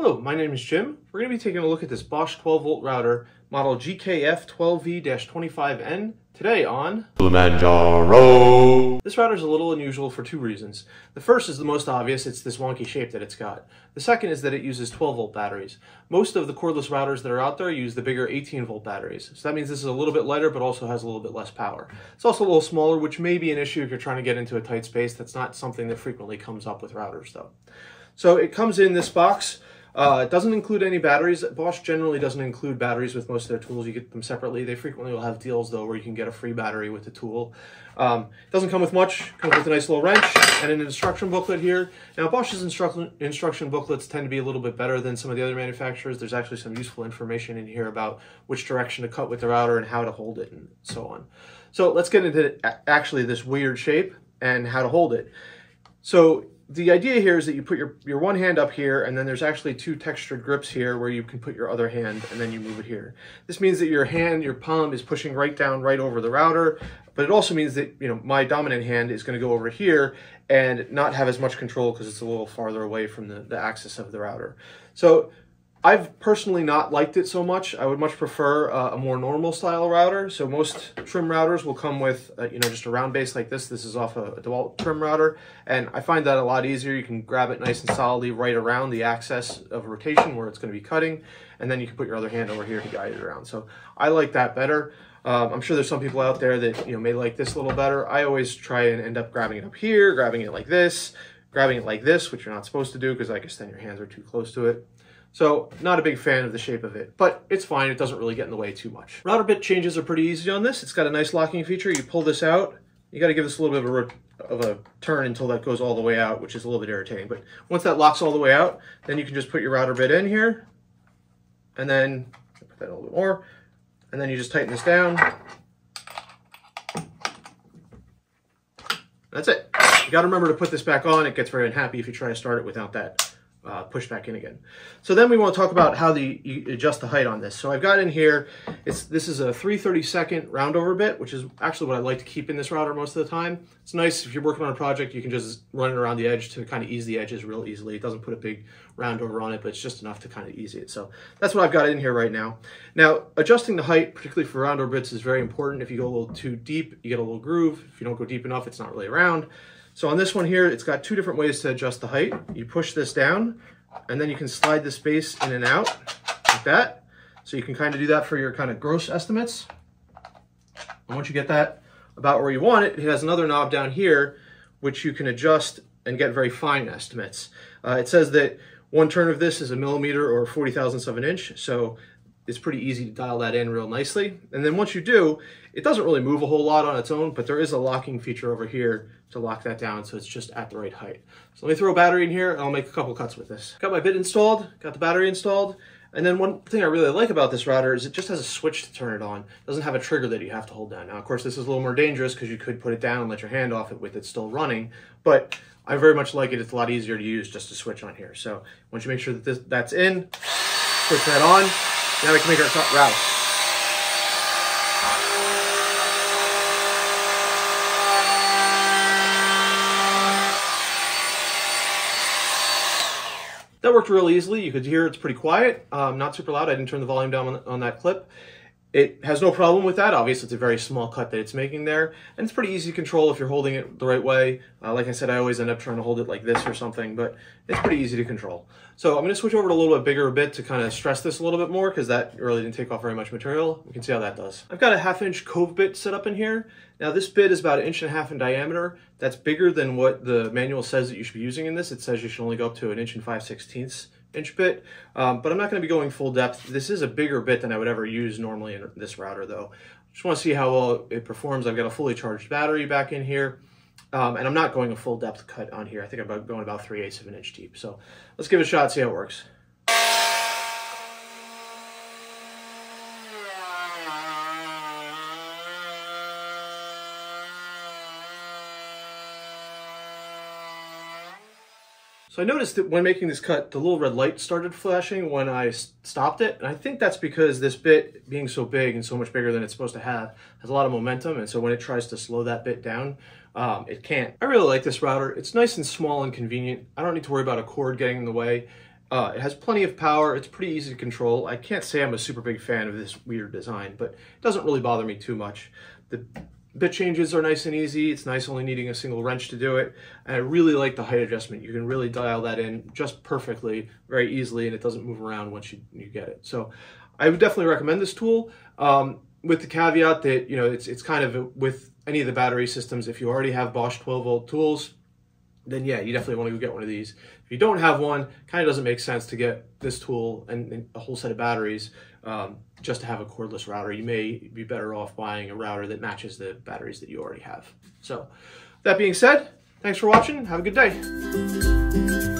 Hello, my name is Jim. We're going to be taking a look at this Bosch 12-volt router, model GKF12V-25N, today on Kilimanjaro. This router is a little unusual for two reasons. The first is the most obvious, it's this wonky shape that it's got. The second is that it uses 12-volt batteries. Most of the cordless routers that are out there use the bigger 18-volt batteries. So that means this is a little bit lighter, but also has a little bit less power. It's also a little smaller, which may be an issue if you're trying to get into a tight space. That's not something that frequently comes up with routers, though. So it comes in this box. It doesn't include any batteries. Bosch generally doesn't include batteries with most of their tools. You get them separately. They frequently will have deals, though, where you can get a free battery with the tool. It doesn't come with much. It comes with a nice little wrench and an instruction booklet here. Now, Bosch's instruction booklets tend to be a little bit better than some of the other manufacturers. There's actually some useful information in here about which direction to cut with the router and how to hold it and so on. So let's get into actually this weird shape and how to hold it. So the idea here is that you put your one hand up here, and then there's actually two textured grips here where you can put your other hand, and then you move it here. This means that your hand, your palm, is pushing right down right over the router, but it also means that, you know, my dominant hand is going to go over here and not have as much control because it's a little farther away from the axis of the router. So I've personally not liked it so much. I would much prefer a more normal style router. So most trim routers will come with, just a round base like this. This is off a DeWalt trim router, and I find that a lot easier. You can grab it nice and solidly right around the axis of rotation where it's going to be cutting, and then you can put your other hand over here to guide it around. So I like that better. I'm sure there's some people out there that may like this a little better. I always try and end up grabbing it up here, grabbing it like this, grabbing it like this, which you're not supposed to do because I guess then your hands are too close to it. So not a big fan of the shape of it, but it's fine. It doesn't really get in the way too much. Router bit changes are pretty easy on this. It's got a nice locking feature. You pull this out. You got to give this a little bit of a turn until that goes all the way out, which is a little bit irritating. But once that locks all the way out, then you can just put your router bit in here, and then put that a little bit more, and then you just tighten this down. That's it. You got to remember to put this back on. It gets very unhappy if you try to start it without that. Push back in again. So then we want to talk about how you adjust the height on this. So I've got in here, this is a 3/32 roundover bit, which is actually what I like to keep in this router most of the time. It's nice if you're working on a project, you can just run it around the edge to kind of ease the edges real easily. It doesn't put a big roundover on it, but it's just enough to kind of ease it. So that's what I've got in here right now. Now, adjusting the height, particularly for roundover bits, is very important. If you go a little too deep, you get a little groove. If you don't go deep enough, it's not really round. So on this one here, it's got two different ways to adjust the height. You push this down, and then you can slide the space in and out like that. So you can kind of do that for your kind of gross estimates. And once you get that about where you want it, it has another knob down here, which you can adjust and get very fine estimates. It says that one turn of this is a millimeter or 40,000ths of an inch. So it's pretty easy to dial that in real nicely. And then once you do, it doesn't really move a whole lot on its own, but there is a locking feature over here to lock that down so it's just at the right height. So let me throw a battery in here and I'll make a couple cuts with this. Got my bit installed, got the battery installed, and then one thing I really like about this router is it just has a switch to turn it on. It doesn't have a trigger that you have to hold down. Now, of course, this is a little more dangerous because you could put it down and let your hand off it with it still running, but I very much like it. It's a lot easier to use just to switch on here. So once you make sure that that's in, switch that on. Now we can make our cut route. That worked real easily. You could hear it's pretty quiet, not super loud. I didn't turn the volume down on that clip. It has no problem with that. Obviously, it's a very small cut that it's making there, and it's pretty easy to control if you're holding it the right way. Like I said, I always end up trying to hold it like this or something, but it's pretty easy to control. So I'm going to switch over to a little bit bigger bit to kind of stress this a little bit more because that really didn't take off very much material. We can see how that does. I've got a 1/2-inch cove bit set up in here. Now this bit is about 1.5 inches in diameter. That's bigger than what the manual says that you should be using in this. It says you should only go up to 1 5/16 inch bit, but I'm not going to be going full depth. This is a bigger bit than I would ever use normally in this router, though. Just want to see how well it performs. I've got a fully charged battery back in here, and I'm not going a full depth cut on here. I think I'm going about 3/8 of an inch deep. So let's give it a shot, see how it works. So I noticed that when making this cut, the little red light started flashing when I stopped it. And I think that's because this bit, being so big and so much bigger than it's supposed to have, has a lot of momentum. And so when it tries to slow that bit down, it can't. I really like this router. It's nice and small and convenient. I don't need to worry about a cord getting in the way. It has plenty of power. It's pretty easy to control. I can't say I'm a super big fan of this weird design, but it doesn't really bother me too much. The bit changes are nice and easy. It's nice only needing a single wrench to do it. And I really like the height adjustment. You can really dial that in just perfectly, very easily, and it doesn't move around once you get it. So I would definitely recommend this tool, with the caveat that, you know, it's kind of with any of the battery systems. If you already have Bosch 12-volt tools, then yeah, you definitely want to go get one of these. If you don't have one, kind of doesn't make sense to get this tool and a whole set of batteries just to have a cordless router. You may be better off buying a router that matches the batteries that you already have. So that being said, thanks for watching. Have a good day.